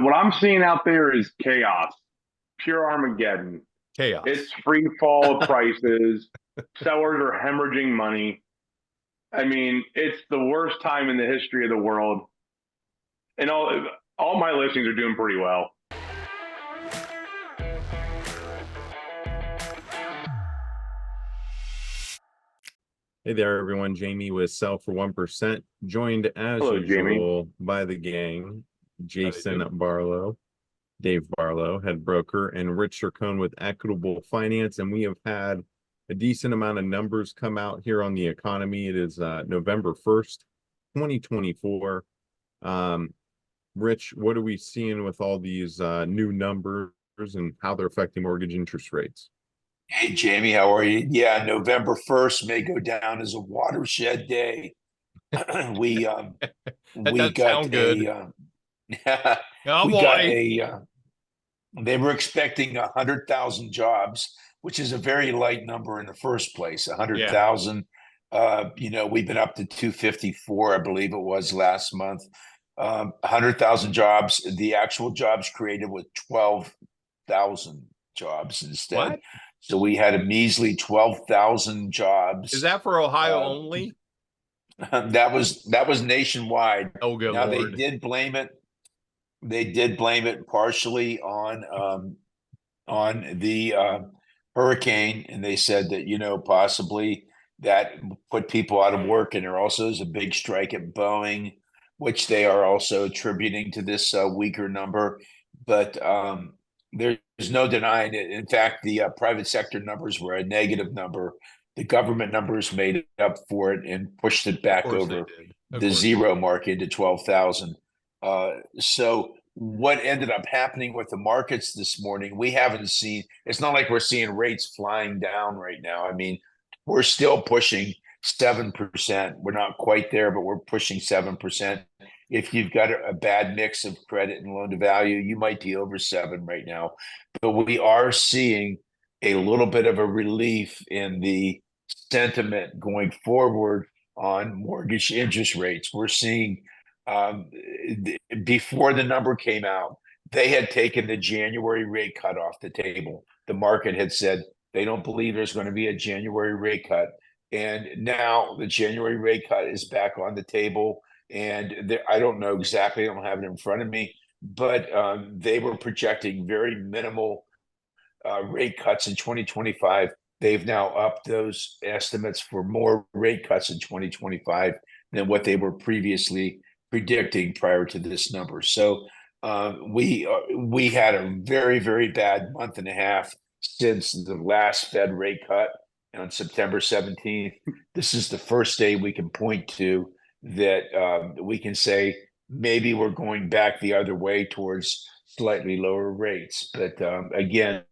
What I'm seeing out there is chaos, pure Armageddon. Chaos. It's free fall of prices. Sellers are hemorrhaging money. I mean, it's the worst time in the history of the world. And all my listings are doing pretty well. Hey there, everyone. Jamie with Sell for 1%, joined as Hello, Jamie. usual by the gang, Jason How Barlow, Dave Barlow, head broker, and Rich Sircone with Equitable Finance. And we have had a decent amount of numbers come out here on the economy. It is November 1st, 2024. Rich, what are we seeing with all these new numbers and how they're affecting mortgage interest rates? Hey, Jamie, how are you? Yeah, November 1st may go down as a watershed day. We That we does got sound good. Oh we got boy. they were expecting 100,000 jobs, which is a very light number in the first place. Yeah. 100,000. We've been up to 254, I believe it was last month. 100,000 jobs. The actual jobs created with 12,000 jobs instead. What? So we had a measly 12,000 jobs. Is that for Ohio only? That was nationwide. Oh, good Now Lord. they did blame it. They did blame it partially on the hurricane, and they said that possibly that put people out of work, and there also is a big strike at Boeing, which they are also attributing to this weaker number. But there's no denying it. In fact, the private sector numbers were a negative number. The government numbers made up for it and pushed it back over the zero mark into 12,000. So what ended up happening with the markets this morning, we haven't seen, it's not like we're seeing rates flying down right now. I mean, we're still pushing 7%. We're not quite there, but we're pushing 7%. If you've got a bad mix of credit and loan to value, you might be over 7 right now. But we are seeing a little bit of a relief in the sentiment going forward on mortgage interest rates. We're seeing before the number came out, they had taken the January rate cut off the table. The market had said they don't believe there's going to be a January rate cut. And now the January rate cut is back on the table. And I don't know exactly, I don't have it in front of me, but they were projecting very minimal rate cuts in 2025. They've now upped those estimates for more rate cuts in 2025 than what they were previously predicting prior to this number. So we had a very, very bad month and a half since the last Fed rate cut on September 17th. This is the first day we can point to that we can say maybe we're going back the other way towards slightly lower rates. But again,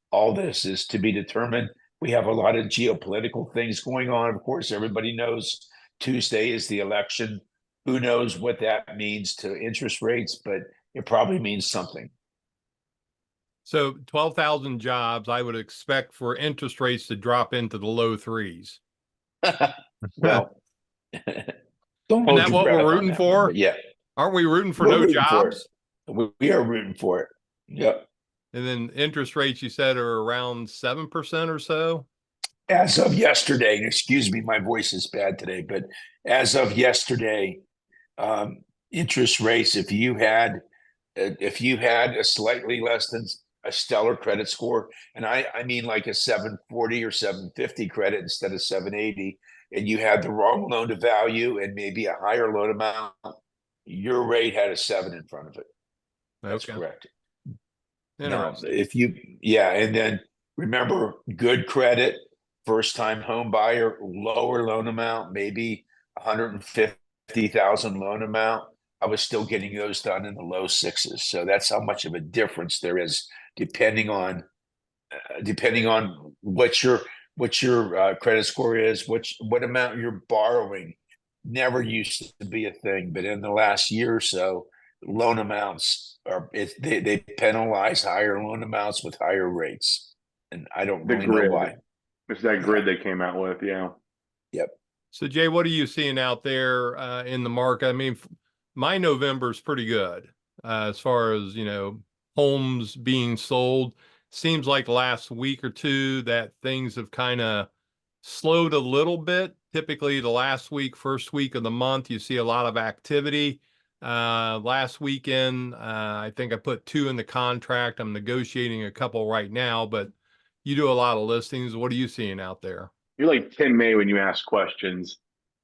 all this is to be determined. We have a lot of geopolitical things going on. Of course, everybody knows Tuesday is the election. Who knows what that means to interest rates, but it probably means something. So 12,000 jobs, I would expect for interest rates to drop into the low threes. Well, don't Isn't that what we're rooting for? Yeah. Aren't we rooting for no jobs? We are rooting for it. Yep. And then interest rates, you said, are around 7% or so? As of yesterday, excuse me, my voice is bad today, but as of yesterday, interest rates, if you had a slightly less than a stellar credit score, and I mean like a 740 or 750 credit instead of 780, and you had the wrong loan to value and maybe a higher loan amount, your rate had a 7 in front of it. That's correct. Now, and then remember, good credit, first time home buyer, lower loan amount, maybe 150,000 loan amount. I was still getting those done in the low 6s. So that's how much of a difference there is depending on what your credit score is, what amount you're borrowing. Never used to be a thing, but in the last year or so, loan amounts they penalize higher loan amounts with higher rates, and I don't really know why. It's that grid they came out with, yeah. Yep. So Jay, what are you seeing out there in the market? I mean, my November is pretty good. as far as, homes being sold. Seems like the last week or two that things have kind of slowed a little bit. Typically, the last week, first week of the month, you see a lot of activity. Last weekend, I think I put 2 in the contract. I'm negotiating a couple right now, but you do a lot of listings. What are you seeing out there? You're like Tim May when you ask questions.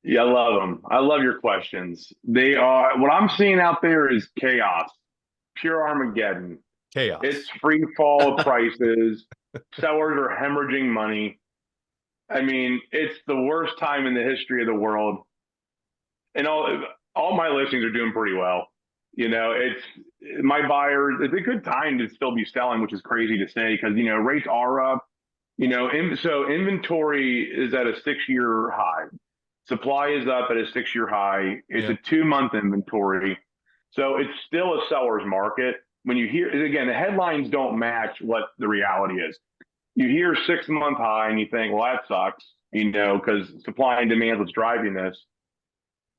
Yeah, I love them. I love your questions. They are what I'm seeing out there is chaos, pure Armageddon. Chaos. It's free fall of prices. Sellers are hemorrhaging money. I mean, it's the worst time in the history of the world. And all my listings are doing pretty well. It's my buyers. It's a good time to still be selling, which is crazy to say because rates are up. So inventory is at a 6-year high. Supply is up at a 6-year high. It's Yeah. a 2-month inventory. So it's still a seller's market. When you hear, again, the headlines don't match what the reality is. You hear 6-month high and you think, well, that sucks, because supply and demand is what's driving this.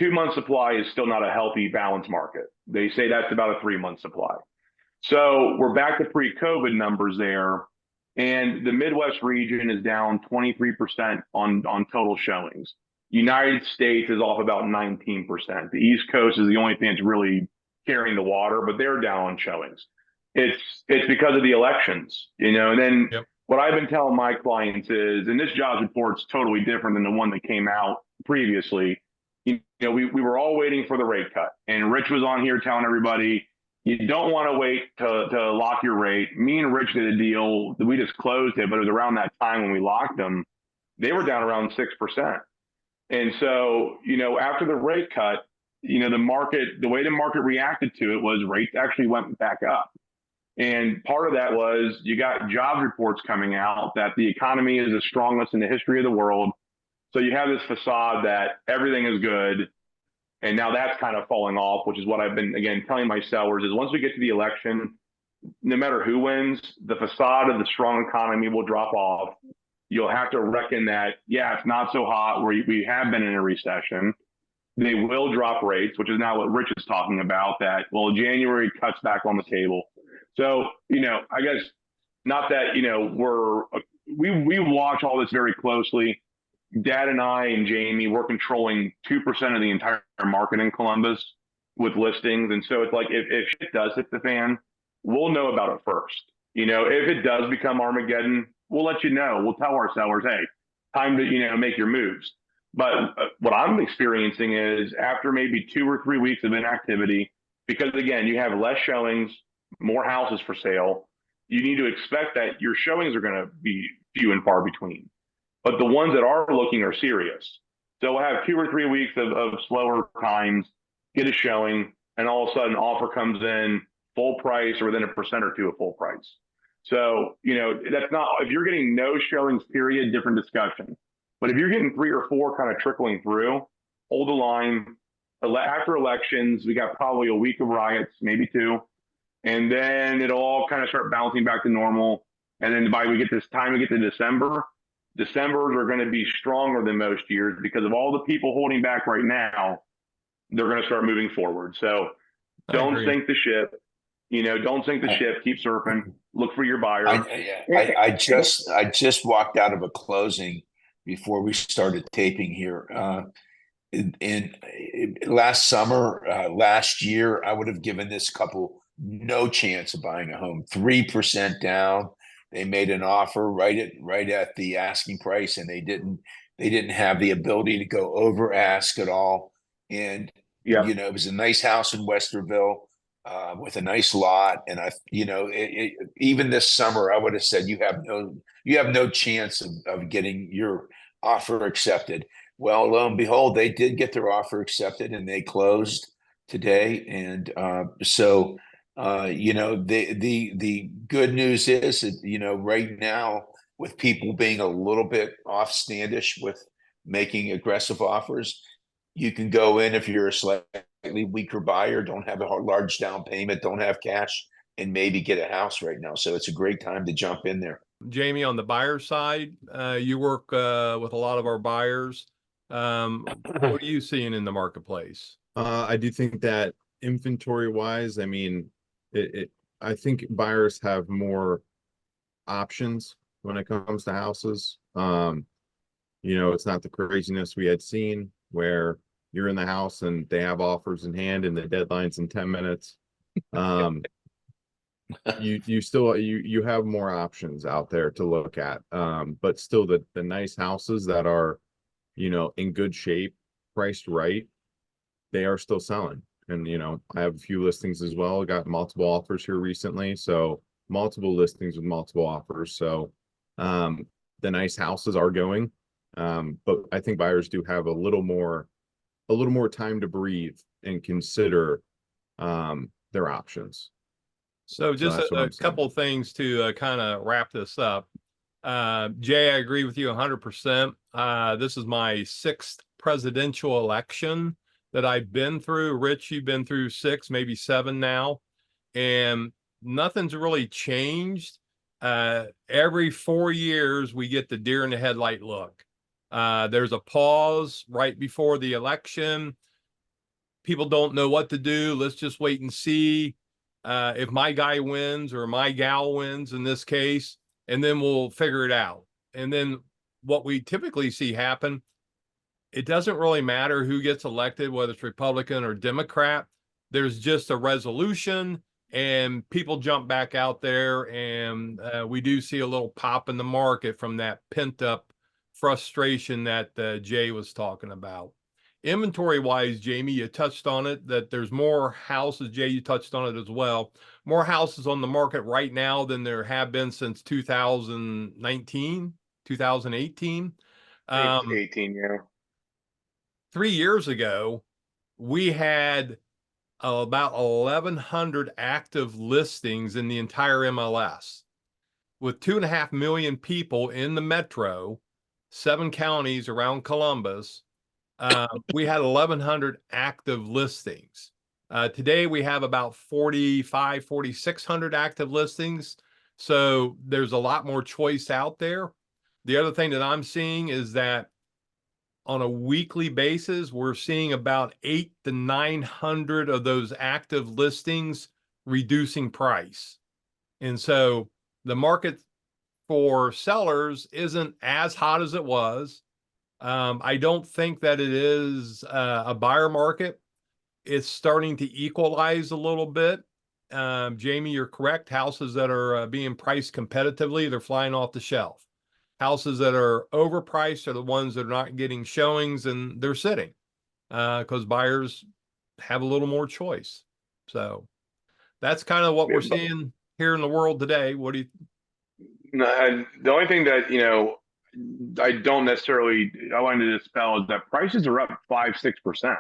2-month supply is still not a healthy, balanced market. They say that's about a 3-month supply. So we're back to pre-COVID numbers there. And the Midwest region is down 23% on total showings. United States is off about 19%. The East Coast is the only thing that's really carrying the water, but they're down on showings. It's because of the elections, and then Yep. what I've been telling my clients is, and this jobs report's totally different than the one that came out previously. We were all waiting for the rate cut, and Rich was on here telling everybody, you don't want to wait to lock your rate. Me and Rich did a deal. We just closed it, but it was around that time when we locked them. They were down around 6%. And so, after the rate cut, the way the market reacted to it was rates actually went back up. And part of that was you got jobs reports coming out that the economy is the strongest in the history of the world. So you have this facade that everything is good. And now that's kind of falling off, which is what I've been, again, telling my sellers is once we get to the election, no matter who wins, the facade of the strong economy will drop off. You'll have to reckon that, yeah, it's not so hot where we have been in a recession. They will drop rates, which is now what Rich is talking about, that, well, January cuts back on the table. So, I guess not that, we watch all this very closely. Dad and I and Jamie, we're controlling 2% of the entire market in Columbus with listings. And so it's like, if shit does hit the fan, we'll know about it first. If it does become Armageddon, we'll let you know. We'll tell our sellers, hey, time to, make your moves. But what I'm experiencing is after maybe 2 or 3 weeks of inactivity, because again, you have less showings, more houses for sale, you need to expect that your showings are going to be few and far between. But the ones that are looking are serious. So we'll have 2 or 3 weeks of slower times, get a showing, and all of a sudden offer comes in full price or within 1% or 2% of full price. So, that's not, if you're getting no showings, period, different discussion. But if you're getting 3 or 4 kind of trickling through, hold the line. After elections, we got probably a week of riots, maybe 2. And then it'll all kind of start bouncing back to normal. And then we get to December, Decembers are going to be stronger than most years because of all the people holding back right now. They're going to start moving forward. So don't sink the ship. Don't sink the ship. Keep surfing. Look for your buyer. I just walked out of a closing before we started taping here. In last summer, last year, I would have given this couple no chance of buying a home. 3% down. They made an offer right at the asking price, and they didn't have the ability to go over ask at all. And it was a nice house in Westerville with a nice lot. And even this summer, I would have said you have no chance of getting your offer accepted. Well, lo and behold, they did get their offer accepted, and they closed today. And so. The good news is that, right now with people being a little bit offstandish with making aggressive offers, you can go in if you're a slightly weaker buyer, don't have a large down payment, don't have cash, and maybe get a house right now. So it's a great time to jump in there. Jamie, on the buyer side, you work with a lot of our buyers. What are you seeing in the marketplace? I do think that inventory wise, I mean, I think buyers have more options when it comes to houses. It's not the craziness we had seen where you're in the house and they have offers in hand and the deadline's in 10 minutes. You have more options out there to look at. But still the nice houses that are, in good shape, priced right, they are still selling. And I have a few listings as well. Got multiple offers here recently. So multiple listings with multiple offers. So the nice houses are going. But I think buyers do have a little more time to breathe and consider their options. So just that's what a I'm saying. couple of things to kind of wrap this up. Jay, I agree with you 100%. This is my 6th presidential election that I've been through. Rich, you've been through 6, maybe 7 now, and nothing's really changed. Every 4 years, we get the deer in the headlight look. There's a pause right before the election. People don't know what to do. Let's just wait and see if my guy wins or my gal wins in this case, and then we'll figure it out. And then what we typically see happen, it doesn't really matter who gets elected, whether it's Republican or Democrat. There's just a resolution and people jump back out there, and we do see a little pop in the market from that pent up frustration that Jay was talking about. Inventory wise, Jamie, you touched on it, that there's more houses. Jay, you touched on it as well. More houses on the market right now than there have been since 2019, 2018. 18, yeah. 3 years ago, we had about 1,100 active listings in the entire MLS. With 2.5 million people in the metro, 7 counties around Columbus, we had 1,100 active listings. Today, we have about 4,600 active listings. So there's a lot more choice out there. The other thing that I'm seeing is that on a weekly basis, we're seeing about 800 to 900 of those active listings reducing price. And so the market for sellers isn't as hot as it was. I don't think that it is a buyer market. It's starting to equalize a little bit. Jamie, you're correct. Houses that are being priced competitively, they're flying off the shelf. Houses that are overpriced are the ones that are not getting showings, and they're sitting because buyers have a little more choice. So that's kind of what we're seeing here in the world today. What do you? No, the only thing that I don't necessarily I wanted to dispel is that prices are up 5-6%.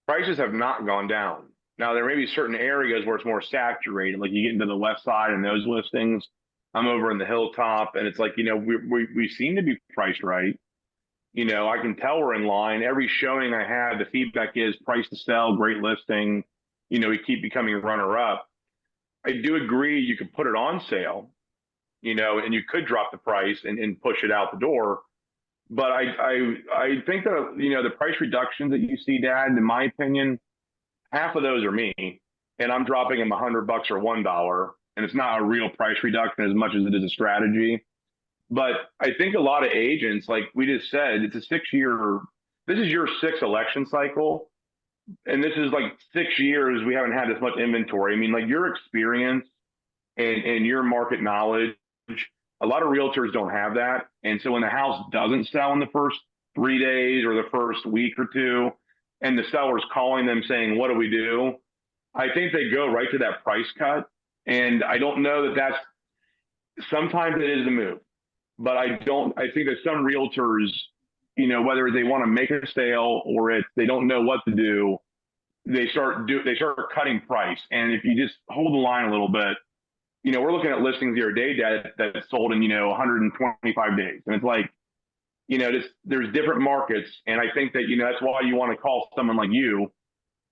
Prices have not gone down. Now there may be certain areas where it's more saturated, like you get into the west side and those listings. I'm over in the hilltop, and it's like we seem to be priced right. I can tell we're in line. Every showing I have, the feedback is price to sell, great listing. We keep becoming runner up. I do agree you could put it on sale, and you could drop the price and push it out the door. But I think that the price reductions that you see, Dad, in my opinion, half of those are me, and I'm dropping them $100 or $1, and it's not a real price reduction as much as it is a strategy. But I think a lot of agents, like we just said, it's a 6-year. This is your 6th election cycle, and this is like 6 years we haven't had this much inventory. I mean, like your experience and your market knowledge, a lot of realtors don't have that. And so when the house doesn't sell in the first 3 days or the first week or two, and the seller's calling them saying, what do we do? I think they go right to that price cut. And I don't know that that's, sometimes it is the move, but I think that some realtors, whether they want to make a sale or if they don't know what to do, they start cutting price. And if you just hold the line a little bit, we're looking at listings the other day that sold in, 125 days. And it's like, there's different markets. And I think that, that's why you want to call someone like you,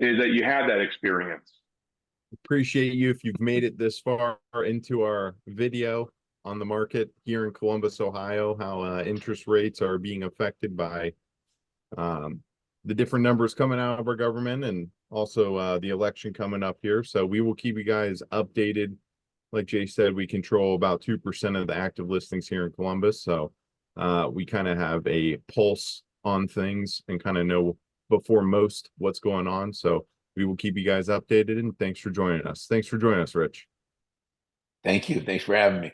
is that you have that experience. Appreciate you if you've made it this far into our video on the market here in Columbus, Ohio, how interest rates are being affected by the different numbers coming out of our government and Also, the election coming up here. So we will keep you guys updated. Like Jay said, we control about 2% of the active listings here in Columbus. So we kind of have a pulse on things and kind of know before most what's going on. So we will keep you guys updated, and thanks for joining us. Thanks for joining us, Rich. Thank you. Thanks for having me.